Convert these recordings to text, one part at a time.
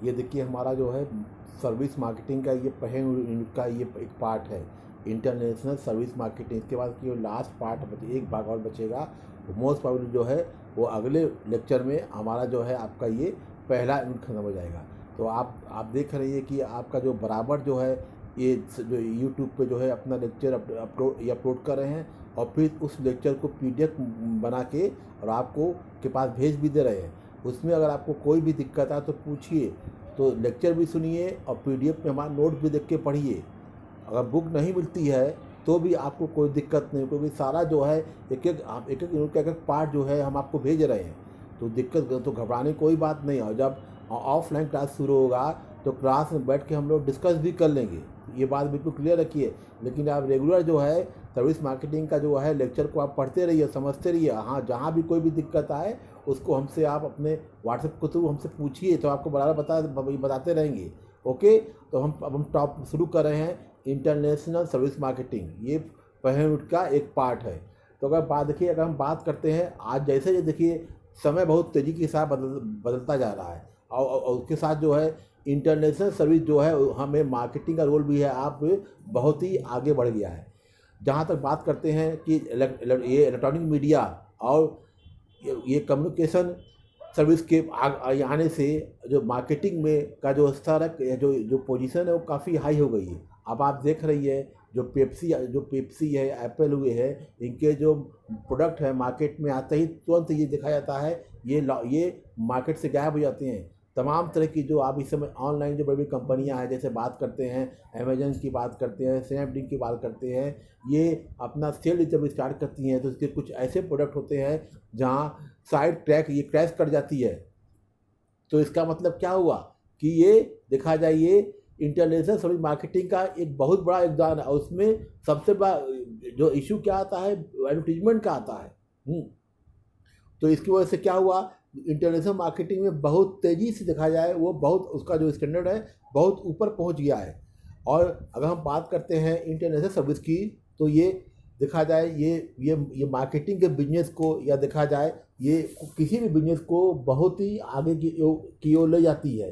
ये देखिए हमारा जो है सर्विस मार्केटिंग का ये पहले यूनिट का ये एक पार्ट है, इंटरनेशनल सर्विस मार्केटिंग। इसके बाद की जो लास्ट पार्ट एक भाग और बचेगा, मोस्ट प्रोबेबली जो है वो अगले लेक्चर में हमारा जो है आपका ये पहला यूनिट खत्म हो जाएगा। तो आप देख रही है कि आपका जो बराबर जो है ये जो यूट्यूब पे जो है अपना लेक्चर अपलोड कर रहे हैं, और फिर उस लेक्चर को पीडीएफ बना के और आपको के पास भेज भी दे रहे हैं। उसमें अगर आपको कोई भी दिक्कत आए तो पूछिए, तो लेक्चर भी सुनिए और पीडीएफ में हमारा नोट भी देख के पढ़िए। अगर बुक नहीं मिलती है तो भी आपको कोई दिक्कत नहीं, क्योंकि सारा जो है एक एक यूनिट का एक पार्ट जो है हम आपको भेज रहे हैं। तो दिक्कत तो घबराने कोई बात नहीं है। जब ऑफलाइन क्लास शुरू होगा तो क्लास में बैठ के हम लोग डिस्कस भी कर लेंगे, ये बात बिल्कुल क्लियर रखिए। लेकिन आप रेगुलर जो है सर्विस मार्केटिंग का जो है लेक्चर को आप पढ़ते रहिए, समझते रहिए। हाँ, जहाँ भी कोई भी दिक्कत आए उसको हमसे आप अपने व्हाट्सएप के थ्रू हमसे पूछिए, तो आपको बराबर बताते रहेंगे। ओके, तो अब हम टॉप शुरू कर रहे हैं, इंटरनेशनल सर्विस मार्केटिंग। ये पहले यूनिट का एक पार्ट है। तो अगर हम बात करते हैं आज, जैसे ये देखिए समय बहुत तेज़ी के साथ बदलता जा रहा है, और उसके साथ जो है इंटरनेशनल सर्विस जो है हमें मार्केटिंग का रोल भी है आप बहुत ही आगे बढ़ गया है। जहाँ तक बात करते हैं कि ये इलेक्ट्रॉनिक मीडिया और ये कम्युनिकेशन सर्विस के आने से जो मार्केटिंग में का जो स्तर है, जो पोजीशन है वो काफ़ी हाई हो गई है। अब आप देख रही है जो पेप्सी है, एप्पल हुए है, इनके जो प्रोडक्ट है मार्केट में आते ही तुरंत ये देखा जाता है ये मार्केट से गायब हो जाते हैं। तमाम तरह की जो आप इस समय ऑनलाइन जो बड़ी बड़ी कंपनियां हैं, जैसे बात करते हैं अमेजन की, बात करते हैं स्नैपडील की, बात करते हैं, ये अपना सेल जब स्टार्ट करती हैं तो इसके कुछ ऐसे प्रोडक्ट होते हैं जहां साइड ट्रैक ये क्रैश कर जाती है। तो इसका मतलब क्या हुआ कि ये देखा जाए ये इंटरनेशनल सर्विस मार्केटिंग का एक बहुत बड़ा योगदान है। और उसमें सबसे बड़ा जो इशू क्या आता है, एडवर्टीजमेंट का आता है। तो इसकी वजह से क्या हुआ, इंटरनेशनल मार्केटिंग में बहुत तेज़ी से देखा जाए वो बहुत उसका जो स्टैंडर्ड है बहुत ऊपर पहुंच गया है। और अगर हम बात करते हैं इंटरनेशनल सर्विस की, तो ये देखा जाए ये मार्केटिंग के बिजनेस को, या देखा जाए ये किसी भी बिजनेस को बहुत ही आगे की ओर ले जाती है।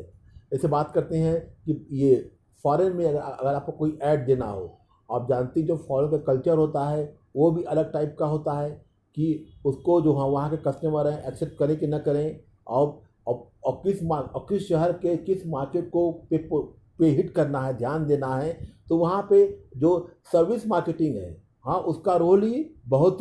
ऐसे बात करते हैं कि ये फॉरेन में अगर आपको कोई ऐड देना हो, आप जानती जो फॉरेन का कल्चर होता है वो भी अलग टाइप का होता है कि उसको जो वहाँ के कस्टमर हैं एक्सेप्ट करें कि ना करें, और किस शहर के किस मार्केट को पे हिट करना है, ध्यान देना है। तो वहाँ पे जो सर्विस मार्केटिंग है, हाँ, उसका रोल ही बहुत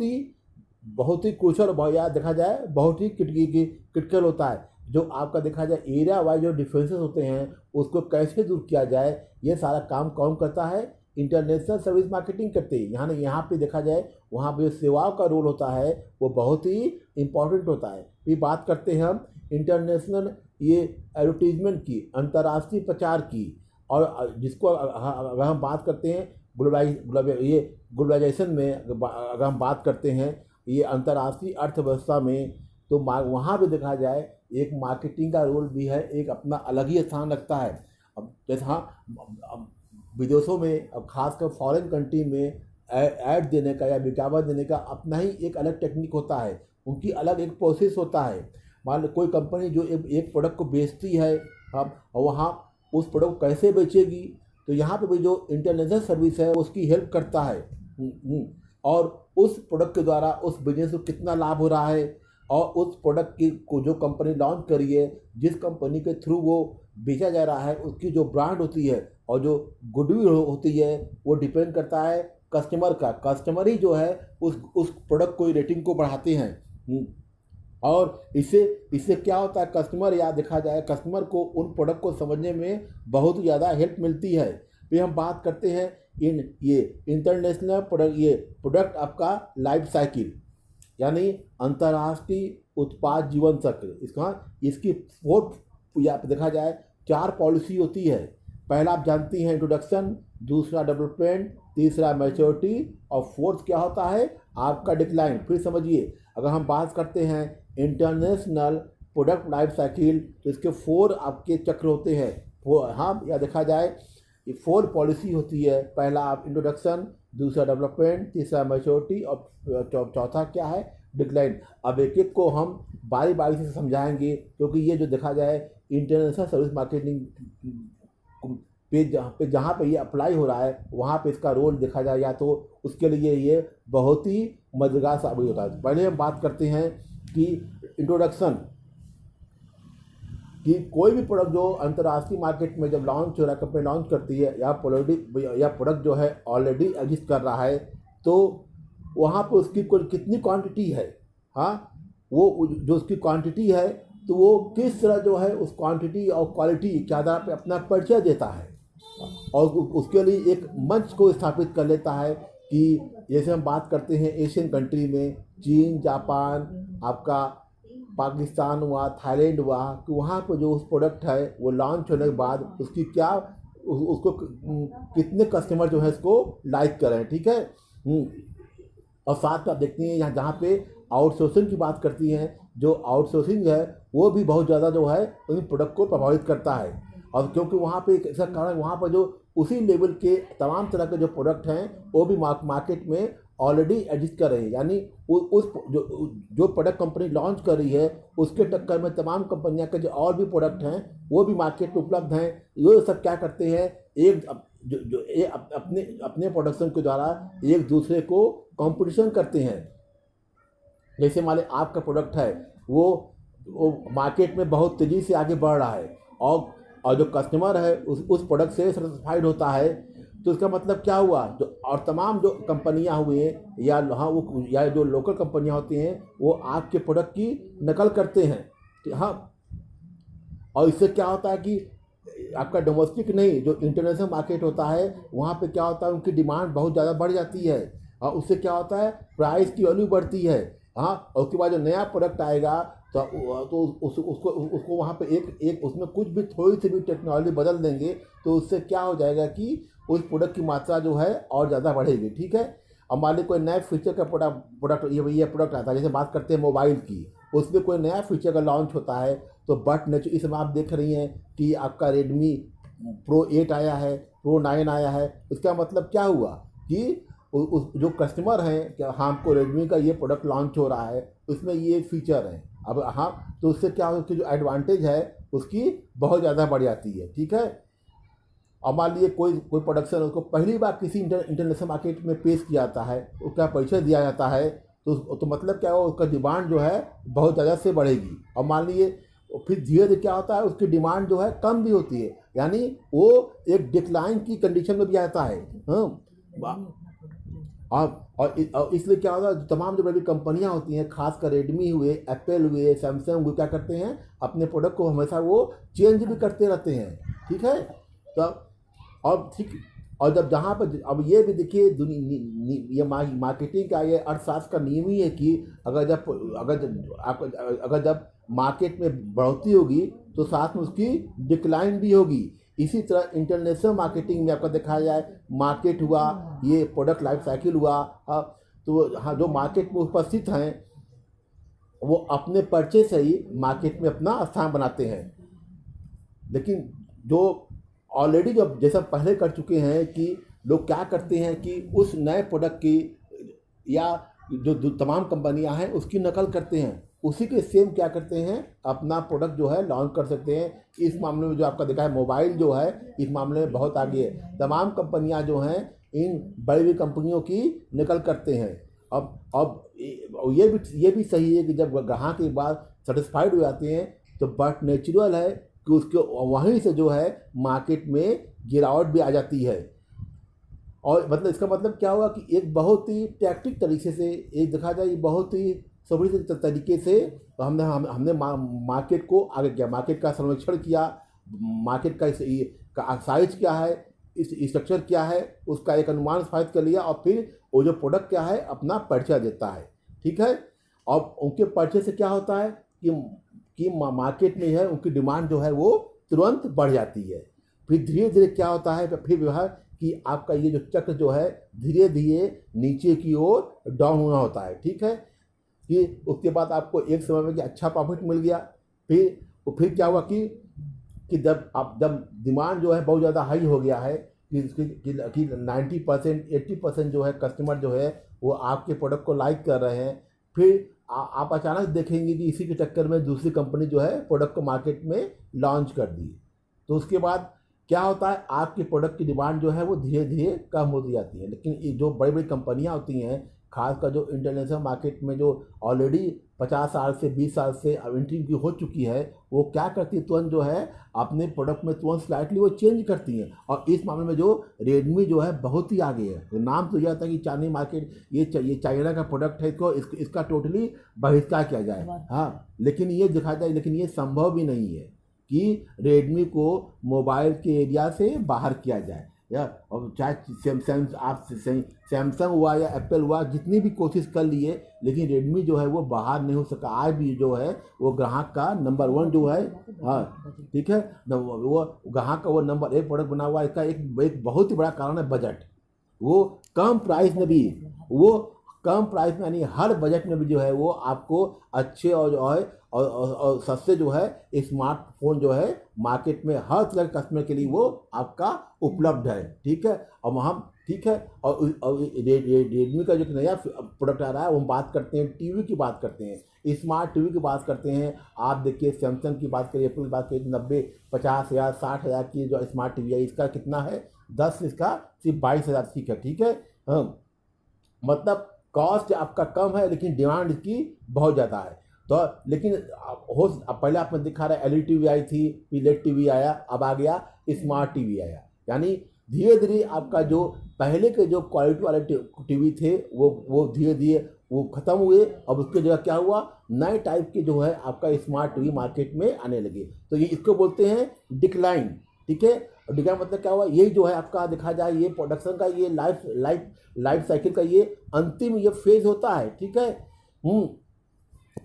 ही क्रूशल, या देखा जाए बहुत ही क्रिटिकल होता है। जो आपका देखा जाए एरिया वाइज जो डिफरेंसेस होते हैं उसको कैसे दूर किया जाए, ये सारा काम कौन करता है, इंटरनेशनल सर्विस मार्केटिंग करते हैं। यहाँ पे देखा जाए वहाँ पे सेवाओं का रोल होता है वो बहुत ही इम्पॉर्टेंट होता है। फिर बात करते हैं हम इंटरनेशनल ये एडवर्टीजमेंट की, अंतर्राष्ट्रीय प्रचार की, और जिसको अगर हम बात करते हैं ग्लोबलाइजेशन में, अगर हम बात करते हैं ये अंतर्राष्ट्रीय अर्थव्यवस्था में, तो वहाँ पे देखा जाए एक मार्केटिंग का रोल भी है, एक अपना अलग ही स्थान रखता है। अब जैसे हाँ, विदेशों में, अब खासकर फॉरेन कंट्री में ऐड देने का या विज्ञापन देने का अपना ही एक अलग टेक्निक होता है, उनकी अलग एक प्रोसेस होता है। मान लो कोई कंपनी जो एक प्रोडक्ट को बेचती है, अब वहाँ उस प्रोडक्ट को कैसे बेचेगी, तो यहाँ पे भी जो इंटरनेशनल सर्विस है उसकी हेल्प करता है। और उस प्रोडक्ट के द्वारा उस बिजनेस को कितना लाभ हो रहा है, और उस प्रोडक्ट की को जो कंपनी लॉन्च करी है, जिस कंपनी के थ्रू वो बेचा जा रहा है, उसकी जो ब्रांड होती है और जो गुडविल होती है वो डिपेंड करता है कस्टमर का। कस्टमर ही जो है उस प्रोडक्ट को, रेटिंग को बढ़ाते हैं। और इससे क्या होता है, कस्टमर, या देखा जाए कस्टमर को उन प्रोडक्ट को समझने में बहुत ज़्यादा हेल्प मिलती है। फिर हम बात करते हैं ये इंटरनेशनल प्रोडक्ट आपका लाइफ साइकिल, यानी अंतर्राष्ट्रीय उत्पाद जीवन चक्र। इसकी 4 या देखा जाए 4 पॉलिसी होती है। पहला आप जानती हैं इंट्रोडक्शन, दूसरा डेवलपमेंट, तीसरा मैच्योरिटी, और फोर्थ क्या होता है आपका डिक्लाइन। फिर समझिए, अगर हम बात करते हैं इंटरनेशनल प्रोडक्ट लाइफ साइकिल, तो इसके 4 आपके चक्र होते हैं। हाँ, या देखा जाए ये 4 पॉलिसी होती है। पहला आप इंट्रोडक्शन, दूसरा डेवलपमेंट, तीसरा मैच्योरिटी, और चौथा क्या है डिक्लाइन। अब एक एक को हम बारी बारी से समझाएंगे, क्योंकि ये जो देखा जाए इंटरनेशनल सर्विस मार्केटिंग पे जहाँ पे ये अप्लाई हो रहा है वहाँ पे इसका रोल देखा जाए या तो उसके लिए ये बहुत ही मददगार साबित होता है। पहले हम बात करते हैं कि इंट्रोडक्शन, कि कोई भी प्रोडक्ट जो अंतर्राष्ट्रीय मार्केट में जब लॉन्च हो रहा है, कंपनी लॉन्च करती है या प्रोडक्ट जो है ऑलरेडी एग्जिस्ट कर रहा है, तो वहाँ पर उसकी कितनी क्वांटिटी है, हाँ वो जो उसकी क्वांटिटी है तो वो किस तरह जो है उस क्वांटिटी और क्वालिटी के आधार पर अपना परिचय देता है और उसके लिए एक मंच को स्थापित कर लेता है। कि जैसे हम बात करते हैं एशियन कंट्री में चीन, जापान, आपका पाकिस्तान हुआ, थाईलैंड हुआ, कि वहाँ पर जो उस प्रोडक्ट है वो लॉन्च होने के बाद उसकी क्या उसको कितने कस्टमर जो है इसको लाइक कर रहे हैं, ठीक है। और साथ में आप देखते हैं यहाँ जहाँ पे आउटसोर्सिंग की बात करती हैं, जो आउटसोर्सिंग है वो भी बहुत ज़्यादा जो है उन प्रोडक्ट को प्रभावित करता है। और क्योंकि वहाँ पे एक ऐसा कारण, वहाँ पर जो उसी लेवल के तमाम तरह के जो प्रोडक्ट हैं वो भी मार्केट में ऑलरेडी एग्जिस्ट कर रहे हैं, यानी उस जो प्रोडक्ट कंपनी लॉन्च कर रही है उसके टक्कर में तमाम कंपनियां के जो और भी प्रोडक्ट हैं वो भी मार्केट में उपलब्ध हैं। ये सब क्या करते हैं, अपने प्रोडक्शन के द्वारा एक दूसरे को कंपटीशन करते हैं। जैसे मान लीजिए आपका प्रोडक्ट है वो मार्केट में बहुत तेज़ी से आगे बढ़ रहा है और जो कस्टमर है उस प्रोडक्ट से सेटिस्फाइड होता है, तो इसका मतलब क्या हुआ, जो और तमाम जो कंपनियां हुई हैं या जो लोकल कंपनियां होती हैं वो आपके प्रोडक्ट की नकल करते हैं, हाँ। और इससे क्या होता है कि आपका डोमेस्टिक नहीं, जो इंटरनेशनल मार्केट होता है वहाँ पे क्या होता है, उनकी डिमांड बहुत ज़्यादा बढ़ जाती है और उससे क्या होता है, प्राइस की वैल्यू बढ़ती है, हाँ। और उसके बाद जो नया प्रोडक्ट आएगा तो उसको वहाँ पे एक उसमें कुछ भी थोड़ी सी भी टेक्नोलॉजी बदल देंगे तो उससे क्या हो जाएगा कि उस प्रोडक्ट की मात्रा जो है और ज़्यादा बढ़ेगी, ठीक है। अब मान लीजिए कोई नया फीचर का प्रोडक्ट ये प्रोडक्ट आता है, जैसे बात करते हैं मोबाइल की, उसमें कोई नया फीचर का लॉन्च होता है तो बट नेचर इस समय आप देख रही हैं कि आपका Redmi Pro 8 आया है, Pro 9 आया है। इसका मतलब क्या हुआ कि जो कस्टमर हैं कि हाँ हमको Redmi का ये प्रोडक्ट लॉन्च हो रहा है, उसमें ये फीचर है, अब हाँ, तो उससे क्या हो, उसकी जो एडवांटेज है उसकी बहुत ज़्यादा बढ़ जाती है, ठीक है। और मान लीजिए कोई प्रोडक्शन उसको पहली बार किसी इंटरनेशनल मार्केट में पेश किया जाता है, उसका परिचय दिया जाता है, तो मतलब क्या हो, उसका डिमांड जो है बहुत ज़्यादा से बढ़ेगी। और मान लीजिए फिर धीरे धीरे क्या होता है, उसकी डिमांड जो है कम भी होती है, यानी वो एक डिक्लाइन की कंडीशन में भी आता है, हाँ। और इसलिए क्या होता है, तमाम जो बड़ी कंपनियां होती हैं, खासकर रेडमी हुए, एप्पल हुए, सैमसंग हुए, क्या करते हैं, अपने प्रोडक्ट को हमेशा वो चेंज भी करते रहते हैं, ठीक है। तो और जब जहाँ पर अब ये भी देखिए ये मार्केटिंग का ये अर्थशास्त्र का नियम ही है कि अगर जब मार्केट में बढ़ोतरी होगी तो साथ में उसकी डिक्लाइन भी होगी। इसी तरह इंटरनेशनल मार्केटिंग में आपका देखा जाए, मार्केट हुआ, ये प्रोडक्ट लाइफ साइकिल हुआ, तो हाँ जो मार्केट में उपस्थित हैं वो अपने परिचय से ही मार्केट में अपना स्थान बनाते हैं। लेकिन जो ऑलरेडी जो जैसा पहले कर चुके हैं कि लोग क्या करते हैं कि उस नए प्रोडक्ट की या जो तमाम कंपनियां हैं उसकी नकल करते हैं, उसी के सेम क्या करते हैं, अपना प्रोडक्ट जो है लॉन्च कर सकते हैं। इस मामले में जो आपका देखा है मोबाइल जो है इस मामले में बहुत आगे है। तमाम कंपनियां जो हैं इन बड़ी बड़ी कंपनियों की नकल करते हैं। अब ये भी सही है कि जब ग्राहक एक बार सेटिस्फाइड हो जाते हैं तो बट नेचुरल है कि उसके वहीं से जो है मार्केट में गिरावट भी आ जाती है। और मतलब इसका मतलब क्या हुआ कि एक बहुत ही टैक्टिक तरीके से, एक देखा जाए बहुत ही सभी तरीके से हमने मार्केट को आगे किया, मार्केट का सर्वेक्षण किया, मार्केट का साइज क्या है, इस स्ट्रक्चर क्या है, उसका एक अनुमान स्थापित कर लिया और फिर वो जो प्रोडक्ट क्या है अपना परिचय देता है, ठीक है। और उनके परिचय से क्या होता है कि मार्केट में है उनकी डिमांड जो है वो तुरंत बढ़ जाती है। फिर धीरे धीरे क्या होता है, फिर जो है कि आपका ये जो चक्र जो है धीरे धीरे नीचे की ओर डाउन होना होता है, ठीक है। कि उसके बाद आपको एक समय में कि अच्छा प्रॉफिट मिल गया, फिर क्या हुआ कि जब डिमांड जो है बहुत ज़्यादा हाई हो गया है कि 90% 80% जो है कस्टमर जो है वो आपके प्रोडक्ट को लाइक कर रहे हैं, फिर आप अचानक देखेंगे कि इसी के चक्कर में दूसरी कंपनी जो है प्रोडक्ट को मार्केट में लॉन्च कर दी। तो उसके बाद क्या होता है, आपके प्रोडक्ट की डिमांड जो है वो धीरे धीरे कम होती जाती है। लेकिन ये जो बड़ी बड़ी कंपनियां होती हैं, खासकर जो इंटरनेशनल मार्केट में जो ऑलरेडी 50 साल से 20 साल से एंट्री की हो चुकी है, वो क्या करती है, तुरंत जो है अपने प्रोडक्ट में तुरंत स्लाइटली वो चेंज करती हैं। और इस मामले में जो रेडमी जो है बहुत ही आगे है। तो नाम तो यह था कि चाइनीज मार्केट, ये चाइना का प्रोडक्ट है, इसका टोटली बहिष्कार किया जाए। हाँ, लेकिन ये दिखा जाए, लेकिन ये संभव भी नहीं है कि रेडमी को मोबाइल के एरिया से बाहर किया जाए। या और चाहे सैमसंग हुआ या एप्पल हुआ, जितनी भी कोशिश कर लिए, लेकिन रेडमी जो है वो बाहर नहीं हो सका। आज भी जो है वो ग्राहक का नंबर 1 जो है, हाँ ठीक है, वो ग्राहक का वो नंबर 1 प्रोडक्ट बना हुआ है। इसका एक बहुत ही बड़ा कारण है बजट। वो कम प्राइस में भी, वो कम प्राइस में यानी हर बजट में भी जो है वो आपको अच्छे और जो है और सस्ते जो है स्मार्टफोन जो है मार्केट में हर तरह के कस्टमर के लिए वो आपका उपलब्ध है। ठीक है, और हम ठीक है, और रेडमी का जो नया प्रोडक्ट आ रहा है, वो हम बात करते हैं टीवी की बात करते हैं, स्मार्ट टीवी की बात करते हैं। आप देखिए सैमसंग की बात करिए, एप्पल की बात करिए, 90, 50 हज़ार, 60 हज़ार की जो स्मार्ट टीवी है, इसका कितना है 10, इसका सिर्फ 22 हज़ार ठीक है। हाँ, मतलब कॉस्ट आपका कम है लेकिन डिमांड इसकी बहुत ज़्यादा है। तो लेकिन पहले आपने दिखा रहा है एलईडी टीवी आई थी, लेड टीवी आया, अब आ गया स्मार्ट टीवी आया। यानी धीरे धीरे आपका जो पहले के जो क्वालिटी वाले टीवी थे वो धीरे धीरे वो ख़त्म हुए। अब उसके जगह क्या हुआ, नए टाइप के जो है आपका स्मार्ट टीवी मार्केट में आने लगे। तो ये इसको बोलते हैं डिक्लाइन। ठीक है, और डिक्लाइन मतलब क्या हुआ, यही जो है आपका देखा जाए ये प्रोडक्शन का ये लाइफ साइकिल का ये अंतिम ये फेज होता है। ठीक है,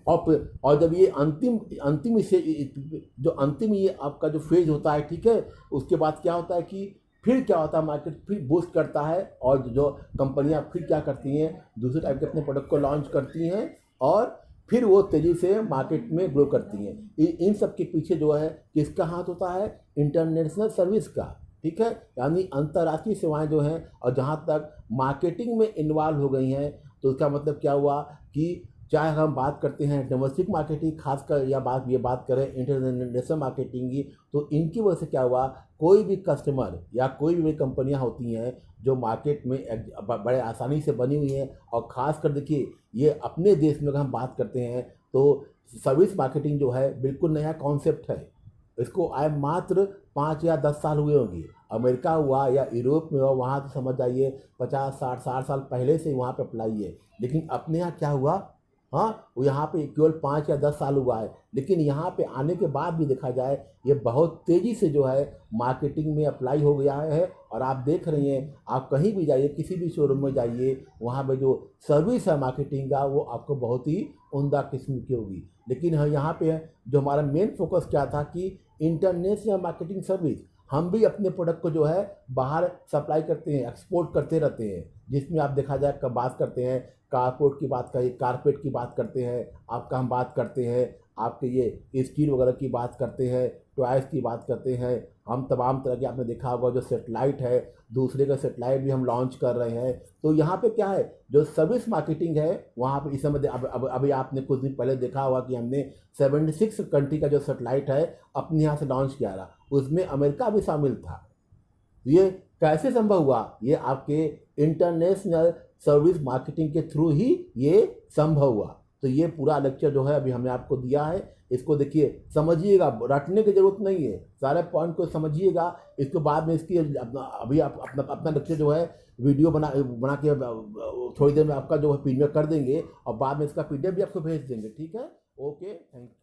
और जब ये अंतिम इसे जो अंतिम ये आपका जो फेज होता है, ठीक है, उसके बाद क्या होता है कि फिर क्या होता है, मार्केट फिर बूस्ट करता है और जो कंपनियां फिर क्या करती हैं, दूसरे टाइप के अपने प्रोडक्ट को लॉन्च करती हैं और फिर वो तेज़ी से मार्केट में ग्रो करती हैं। इन सब के पीछे जो है किसका हाथ होता है, इंटरनेशनल सर्विस का। ठीक है, यानी अंतर्राष्ट्रीय सेवाएं जो हैं, और जहाँ तक मार्केटिंग में इन्वॉल्व हो गई हैं, तो उसका मतलब क्या हुआ कि चाहे हम बात करते हैं डोमेस्टिक मार्केटिंग खासकर, या ये बात करें इंटरनेशनल मार्केटिंग की, तो इनकी वजह से क्या हुआ, कोई भी कस्टमर या कोई भी कंपनियां होती हैं जो मार्केट में बड़े आसानी से बनी हुई हैं। और ख़ासकर देखिए ये अपने देश में अगर हम बात करते हैं तो सर्विस मार्केटिंग जो है बिल्कुल नया कॉन्सेप्ट है। इसको आए मात्र 5 या 10 साल हुए होंगे। अमेरिका हुआ या यूरोप में हुआ, वहाँ तो समझ जाइए 50, 60 साल पहले से वहाँ पे अप्लाई है। लेकिन अपने यहाँ क्या हुआ, हाँ, वो यहाँ पे केवल 5 या 10 साल हुआ है। लेकिन यहाँ पे आने के बाद भी देखा जाए ये बहुत तेज़ी से जो है मार्केटिंग में अप्लाई हो गया है। और आप देख रहे हैं, आप कहीं भी जाइए, किसी भी शोरूम में जाइए, वहाँ पे जो सर्विस है मार्केटिंग का वो आपको बहुत ही उम्दा किस्म की होगी। लेकिन यहाँ पे जो हमारा मेन फोकस क्या था कि इंटरनेशनल मार्केटिंग सर्विस, हम भी अपने प्रोडक्ट को जो है बाहर सप्लाई करते हैं, एक्सपोर्ट करते रहते हैं, जिसमें आप देखा जाए कब बात करते हैं कारपोर्ट की बात करें, कारपेट की बात करते हैं, आपका हम बात करते हैं आपके ये स्टील वगैरह की बात करते हैं, टॉयज़ की बात करते हैं, हम तमाम तरह के आपने देखा होगा जो सेटेलाइट है, दूसरे का सेटेलाइट भी हम लॉन्च कर रहे हैं। तो यहाँ पे क्या है, जो सर्विस मार्केटिंग है वहाँ पे इस समय अभी आपने कुछ दिन पहले देखा होगा कि हमने 76 कंट्री का जो सेटेलाइट है अपने यहाँ से लॉन्च किया था, उसमें अमेरिका भी शामिल था। ये कैसे संभव हुआ, ये आपके इंटरनेशनल सर्विस मार्केटिंग के थ्रू ही ये संभव हुआ। तो ये पूरा लेक्चर जो है अभी हमने आपको दिया है, इसको देखिए, समझिएगा, रटने की जरूरत नहीं है, सारे पॉइंट को समझिएगा। इसके बाद में इसकी अभी आप अपना लेक्चर जो है वीडियो बना के थोड़ी देर में आपका जो है पीडीएफ कर देंगे और बाद में इसका पीडीएफ भी आपको भेज देंगे। ठीक है, ओके, थैंक यू।